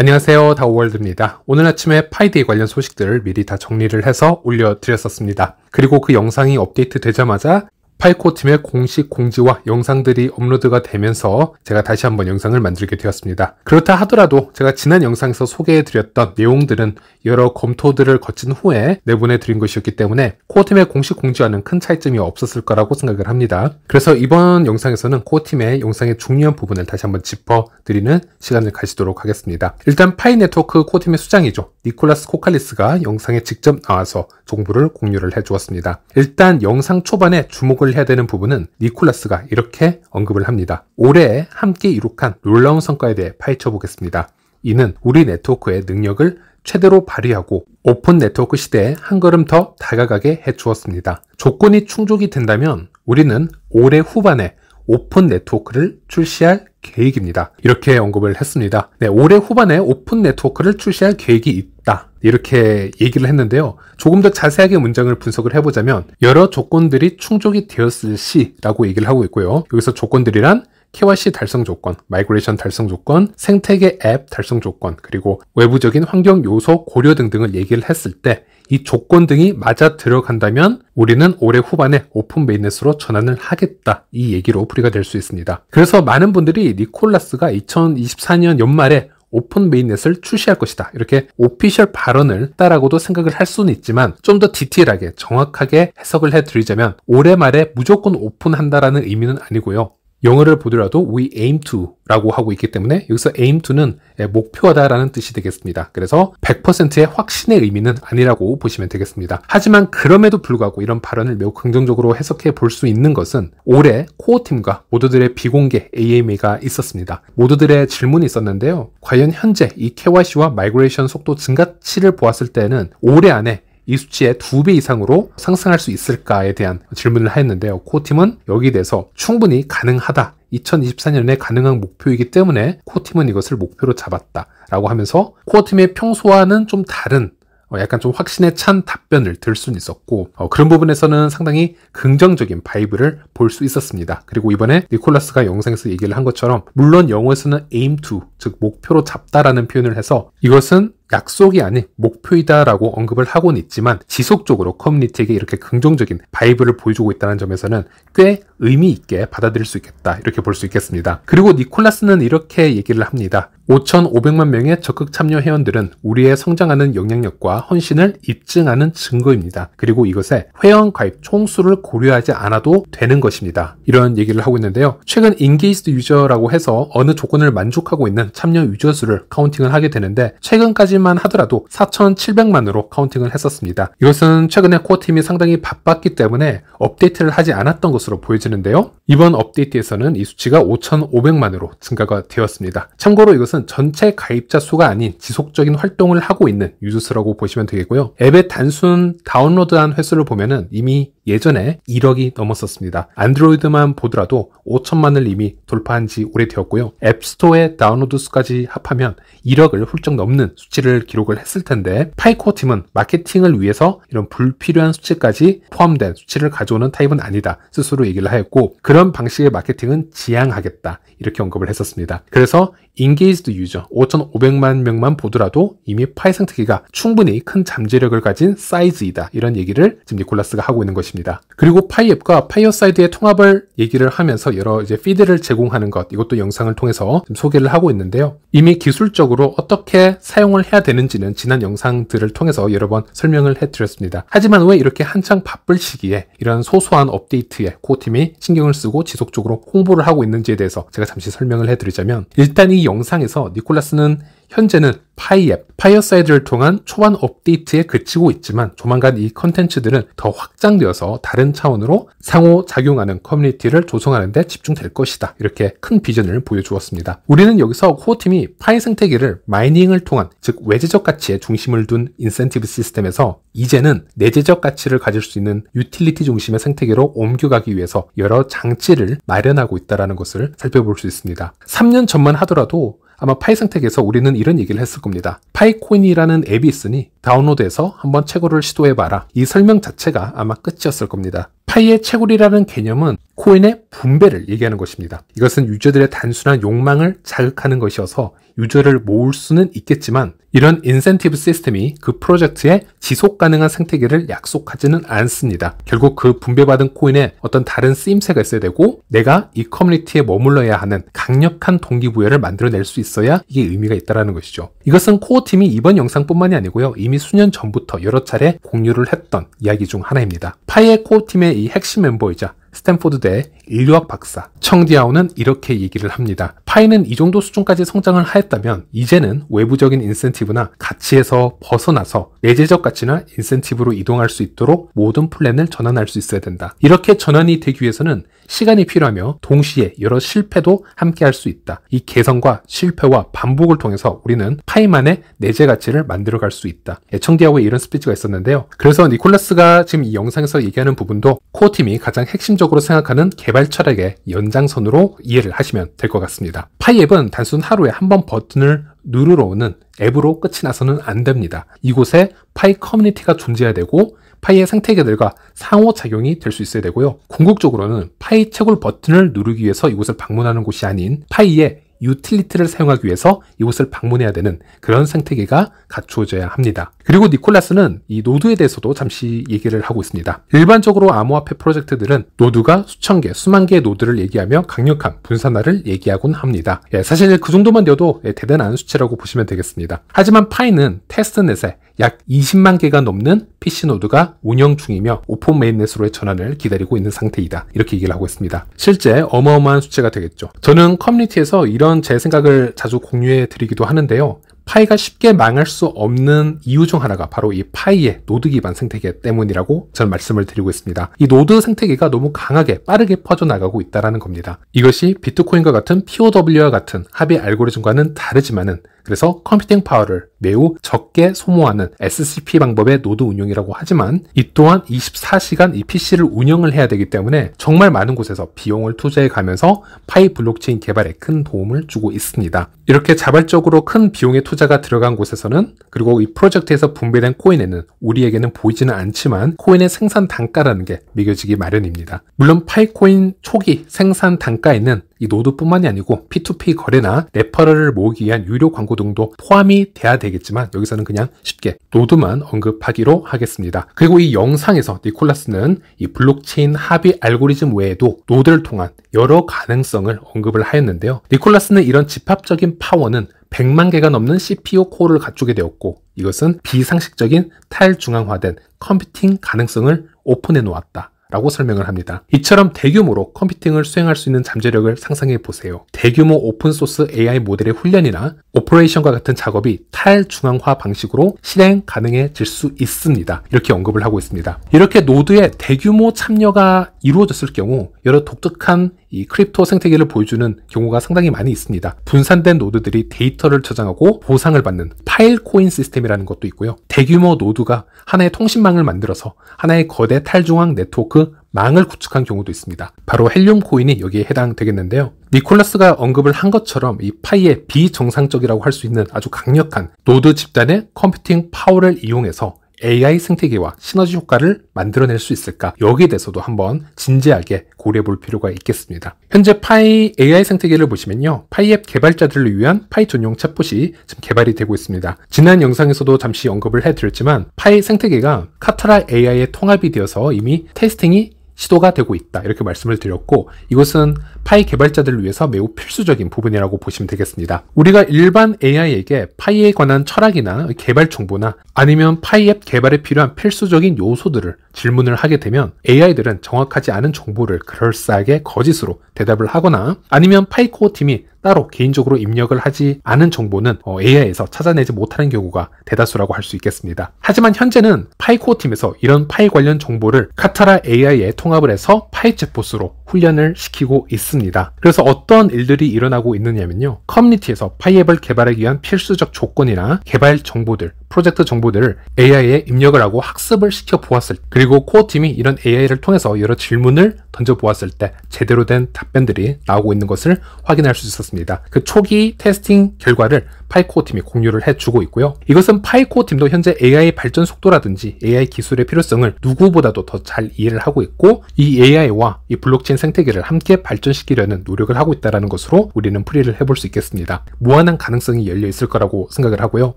안녕하세요, 다오월드입니다. 오늘 아침에 파이데이 관련 소식들을 미리 다 정리를 해서 올려드렸었습니다. 그리고 그 영상이 업데이트 되자마자 파이코 팀의 공식 공지와 영상들이 업로드가 되면서 제가 다시 한번 영상을 만들게 되었습니다. 그렇다 하더라도 제가 지난 영상에서 소개해드렸던 내용들은 여러 검토들을 거친 후에 내보내드린 것이었기 때문에 코어팀의 공식 공지와는 큰 차이점이 없었을 거라고 생각을 합니다. 그래서 이번 영상에서는 코어팀의 영상의 중요한 부분을 다시 한번 짚어드리는 시간을 가지도록 하겠습니다. 일단 파이 네트워크 코어팀의 수장이죠. 니콜라스 코칼리스가 영상에 직접 나와서 정보를 공유를 해주었습니다. 일단 영상 초반에 주목을 해야 되는 부분은 니콜라스가 이렇게 언급을 합니다. 올해 함께 이룩한 놀라운 성과에 대해 파헤쳐 보겠습니다. 이는 우리 네트워크의 능력을 최대로 발휘하고 오픈 네트워크 시대에 한 걸음 더 다가가게 해주었습니다. 조건이 충족이 된다면 우리는 올해 후반에 오픈 네트워크를 출시할 계획입니다. 이렇게 언급을 했습니다. 네, 올해 후반에 오픈 네트워크를 출시할 계획이 있다. 이렇게 얘기를 했는데요. 조금 더 자세하게 문장을 분석을 해보자면 여러 조건들이 충족이 되었을 시라고 얘기를 하고 있고요. 여기서 조건들이란 KYC 달성 조건, 마이그레이션 달성 조건, 생태계 앱 달성 조건, 그리고 외부적인 환경 요소 고려 등등을 얘기를 했을 때 이 조건 등이 맞아 들어간다면 우리는 올해 후반에 오픈 메인넷으로 전환을 하겠다. 이 얘기로 풀이가 될 수 있습니다. 그래서 많은 분들이 니콜라스가 2024년 연말에 오픈 메인넷을 출시할 것이다. 이렇게 오피셜 발언을 했다라고도 생각을 할 수는 있지만 좀 더 디테일하게 정확하게 해석을 해드리자면 올해 말에 무조건 오픈한다라는 의미는 아니고요. 영어를 보더라도 we aim to 라고 하고 있기 때문에 여기서 aim to는 목표하다라는 뜻이 되겠습니다. 그래서 100%의 확신의 의미는 아니라고 보시면 되겠습니다. 하지만 그럼에도 불구하고 이런 발언을 매우 긍정적으로 해석해 볼 수 있는 것은 올해 코어팀과 모두들의 비공개 AMA가 있었습니다. 모두들의 질문이 있었는데요. 과연 현재 이 KYC와 마이그레이션 속도 증가치를 보았을 때는 올해 안에 이 수치의 2배 이상으로 상승할 수 있을까에 대한 질문을 했는데요. 코어팀은 여기에 대해서 충분히 가능하다. 2024년에 가능한 목표이기 때문에 코어팀은 이것을 목표로 잡았다라고 하면서 코어팀의 평소와는 좀 다른 약간 좀 확신에 찬 답변을 들 수는 있었고 그런 부분에서는 상당히 긍정적인 바이브를 볼 수 있었습니다. 그리고 이번에 니콜라스가 영상에서 얘기를 한 것처럼 물론 영어에서는 aim to, 즉 목표로 잡다라는 표현을 해서 이것은 약속이 아닌 목표이다라고 언급을 하고는 있지만 지속적으로 커뮤니티에게 이렇게 긍정적인 바이브를 보여주고 있다는 점에서는 꽤 의미 있게 받아들일 수 있겠다. 이렇게 볼 수 있겠습니다. 그리고 니콜라스는 이렇게 얘기를 합니다. 5,500만 명의 적극 참여 회원들은 우리의 성장하는 영향력과 헌신을 입증하는 증거입니다. 그리고 이것에 회원 가입 총수를 고려하지 않아도 되는 것입니다. 이런 얘기를 하고 있는데요. 최근 engaged 유저라고 해서 어느 조건을 만족하고 있는 참여 유저 수를 카운팅을 하게 되는데 최근까지만 하더라도 4,700만으로 카운팅을 했었습니다. 이것은 최근에 코어팀이 상당히 바빴기 때문에 업데이트를 하지 않았던 것으로 보여지는데요. 이번 업데이트에서는 이 수치가 5,500만으로 증가가 되었습니다. 참고로 이것은 전체 가입자 수가 아닌 지속적인 활동을 하고 있는 유저 수라고 보시면 되겠고요. 앱의 단순 다운로드한 횟수를 보면은 이미 예전에 1억이 넘었었습니다. 안드로이드만 보더라도 5천만을 이미 돌파한 지 오래되었고요. 앱스토어의 다운로드 수까지 합하면 1억을 훌쩍 넘는 수치를 기록을 했을 텐데 파이코어 팀은 마케팅을 위해서 이런 불필요한 수치까지 포함된 수치를 가져오는 타입은 아니다. 스스로 얘기를 하였고 그런 방식의 마케팅은 지양하겠다. 이렇게 언급을 했었습니다. 그래서 engaged 유저 5,500만 명만 보더라도 이미 파이 생태계가 충분히 큰 잠재력을 가진 사이즈이다. 이런 얘기를 지금 니콜라스가 하고 있는 것입니다. 그리고 파이 앱과 파이어사이드의 통합을 얘기를 하면서 여러 이제 피드를 제공하는 것 이것도 영상을 통해서 좀 소개를 하고 있는데요. 이미 기술적으로 어떻게 사용을 해야 되는지는 지난 영상들을 통해서 여러 번 설명을 해드렸습니다. 하지만 왜 이렇게 한창 바쁠 시기에 이런 소소한 업데이트에 코어팀이 신경을 쓰고 지속적으로 홍보를 하고 있는지에 대해서 제가 잠시 설명을 해드리자면 일단 이 영상에서 니콜라스는 현재는 파이 앱, 파이어사이드를 통한 초반 업데이트에 그치고 있지만 조만간 이 컨텐츠들은 더 확장되어서 다른 차원으로 상호작용하는 커뮤니티를 조성하는 데 집중될 것이다. 이렇게 큰 비전을 보여주었습니다. 우리는 여기서 코어팀이 파이 생태계를 마이닝을 통한 즉 외재적 가치에 중심을 둔 인센티브 시스템에서 이제는 내재적 가치를 가질 수 있는 유틸리티 중심의 생태계로 옮겨가기 위해서 여러 장치를 마련하고 있다는 것을 살펴볼 수 있습니다. 3년 전만 하더라도 아마 파이 생태계에서 우리는 이런 얘기를 했을 겁니다. 파이코인이라는 앱이 있으니 다운로드해서 한번 채굴을 시도해봐라. 이 설명 자체가 아마 끝이었을 겁니다. 파이의 채굴이라는 개념은 코인의 분배를 얘기하는 것입니다. 이것은 유저들의 단순한 욕망을 자극하는 것이어서 유저를 모을 수는 있겠지만 이런 인센티브 시스템이 그 프로젝트의 지속 가능한 생태계를 약속하지는 않습니다. 결국 그 분배받은 코인에 어떤 다른 쓰임새가 있어야 되고 내가 이 커뮤니티에 머물러야 하는 강력한 동기부여를 만들어낼 수 있어야 이게 의미가 있다는 것이죠. 이것은 코어팀이 이번 영상뿐만이 아니고요. 이미 수년 전부터 여러 차례 공유를 했던 이야기 중 하나입니다. 파이의 코어팀의 이 핵심 멤버이자 스탠포드대 인류학 박사 청디아오는 이렇게 얘기를 합니다. 파이는 이 정도 수준까지 성장을 하였다면 이제는 외부적인 인센티브나 가치에서 벗어나서 내재적 가치나 인센티브로 이동할 수 있도록 모든 플랜을 전환할 수 있어야 된다. 이렇게 전환이 되기 위해서는 시간이 필요하며 동시에 여러 실패도 함께 할 수 있다. 이 개선과 실패와 반복을 통해서 우리는 파이만의 내재 가치를 만들어갈 수 있다. 청디아오의 이런 스피치가 있었는데요. 그래서 니콜라스가 지금 이 영상에서 얘기하는 부분도 코어팀이 가장 핵심적으로 생각하는 개발 철학의 연장선으로 이해를 하시면 될 것 같습니다. 파이 앱은 단순 하루에 한 번 버튼을 누르러 오는 앱으로 끝이 나서는 안 됩니다. 이곳에 파이 커뮤니티가 존재해야 되고 파이의 생태계들과 상호작용이 될 수 있어야 되고요. 궁극적으로는 파이 채굴 버튼을 누르기 위해서 이곳을 방문하는 곳이 아닌 파이의 유틸리티를 사용하기 위해서 이곳을 방문해야 되는 그런 생태계가 갖추어져야 합니다. 그리고 니콜라스는 이 노드에 대해서도 잠시 얘기를 하고 있습니다. 일반적으로 암호화폐 프로젝트들은 노드가 수천 개, 수만 개의 노드를 얘기하며 강력한 분산화를 얘기하곤 합니다. 사실 그 정도만 되어도 대단한 수치라고 보시면 되겠습니다. 하지만 파이는 테스트넷에 약 20만 개가 넘는 PC 노드가 운영 중이며 오픈 메인넷으로의 전환을 기다리고 있는 상태이다. 이렇게 얘기를 하고 있습니다. 실제 어마어마한 수치가 되겠죠. 저는 커뮤니티에서 이런 제 생각을 자주 공유해 드리기도 하는데요. 파이가 쉽게 망할 수 없는 이유 중 하나가 바로 이 파이의 노드 기반 생태계 때문이라고 저는 말씀을 드리고 있습니다. 이 노드 생태계가 너무 강하게 빠르게 퍼져나가고 있다는 겁니다. 이것이 비트코인과 같은 POW와 같은 합의 알고리즘과는 다르지만은 그래서 컴퓨팅 파워를 매우 적게 소모하는 SCP 방법의 노드 운용이라고 하지만 이 또한 24시간 이 PC를 운영을 해야 되기 때문에 정말 많은 곳에서 비용을 투자해 가면서 파이 블록체인 개발에 큰 도움을 주고 있습니다. 이렇게 자발적으로 큰 비용의 투자가 들어간 곳에서는 그리고 이 프로젝트에서 분배된 코인에는 우리에게는 보이지는 않지만 코인의 생산 단가라는 게 매겨지기 마련입니다. 물론 파이코인 초기 생산 단가에는 이 노드뿐만이 아니고 P2P 거래나 레퍼럴을 모으기 위한 유료 광고 등도 포함이 돼야 되겠지만 여기서는 그냥 쉽게 노드만 언급하기로 하겠습니다. 그리고 이 영상에서 니콜라스는 이 블록체인 합의 알고리즘 외에도 노드를 통한 여러 가능성을 언급을 하였는데요. 니콜라스는 이런 집합적인 파워는 100만 개가 넘는 CPU 코어를 갖추게 되었고 이것은 비상식적인 탈중앙화된 컴퓨팅 가능성을 오픈해 놓았다. 라고 설명을 합니다. 이처럼 대규모로 컴퓨팅을 수행할 수 있는 잠재력을 상상해 보세요. 대규모 오픈소스 AI 모델의 훈련이나 오퍼레이션과 같은 작업이 탈중앙화 방식으로 실행 가능해질 수 있습니다. 이렇게 언급을 하고 있습니다. 이렇게 노드의 대규모 참여가 이루어졌을 경우 여러 독특한 이 크립토 생태계를 보여주는 경우가 상당히 많이 있습니다. 분산된 노드들이 데이터를 저장하고 보상을 받는 파일 코인 시스템이라는 것도 있고요. 대규모 노드가 하나의 통신망을 만들어서 하나의 거대 탈중앙 네트워크 망을 구축한 경우도 있습니다. 바로 헬륨 코인이 여기에 해당되겠는데요. 니콜라스가 언급을 한 것처럼 이 파이의 비정상적이라고 할 수 있는 아주 강력한 노드 집단의 컴퓨팅 파워를 이용해서 AI 생태계와 시너지 효과를 만들어낼 수 있을까? 여기에 대해서도 한번 진지하게 고려해 볼 필요가 있겠습니다. 현재 파이 AI 생태계를 보시면요. 파이 앱 개발자들을 위한 파이 전용 챗봇이 지금 개발이 되고 있습니다. 지난 영상에서도 잠시 언급을 해드렸지만 파이 생태계가 카타라 AI의 통합이 되어서 이미 테스팅이 시도가 되고 있다. 이렇게 말씀을 드렸고 이것은 파이 개발자들을 위해서 매우 필수적인 부분이라고 보시면 되겠습니다. 우리가 일반 AI에게 파이에 관한 철학이나 개발 정보나 아니면 파이 앱 개발에 필요한 필수적인 요소들을 질문을 하게 되면 AI들은 정확하지 않은 정보를 그럴싸하게 거짓으로 대답을 하거나 아니면 파이 코어 팀이 따로 개인적으로 입력을 하지 않은 정보는 AI에서 찾아내지 못하는 경우가 대다수라고 할 수 있겠습니다. 하지만 현재는 파이 코어 팀에서 이런 파이 관련 정보를 카타라 AI에 통합을 해서 파이 챗봇으로 훈련을 시키고 있습니다. 그래서 어떤 일들이 일어나고 있느냐면요. 커뮤니티에서 파이 앱을 개발하기 위한 필수적 조건이나 개발 정보들, 프로젝트 정보들을 AI에 입력을 하고 학습을 시켜 보았을 때 그리고 코어 팀이 이런 AI를 통해서 여러 질문을 던져 보았을 때 제대로 된 답변들이 나오고 있는 것을 확인할 수 있었습니다. 그 초기 테스팅 결과를 파이코어 팀이 공유를 해주고 있고요. 이것은 파이코어 팀도 현재 AI 발전 속도라든지 AI 기술의 필요성을 누구보다도 더 잘 이해를 하고 있고, 이 AI와 이 블록체인 생태계를 함께 발전시키려는 노력을 하고 있다는 것으로 우리는 풀이를 해볼 수 있겠습니다. 무한한 가능성이 열려 있을 거라고 생각을 하고요.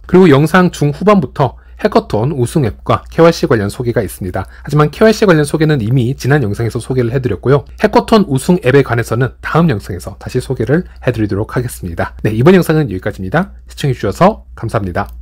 그리고 영상 중후반부터 해커톤 우승 앱과 KYC 관련 소개가 있습니다. 하지만 KYC 관련 소개는 이미 지난 영상에서 소개를 해드렸고요. 해커톤 우승 앱에 관해서는 다음 영상에서 다시 소개를 해드리도록 하겠습니다. 네, 이번 영상은 여기까지입니다. 시청해주셔서 감사합니다.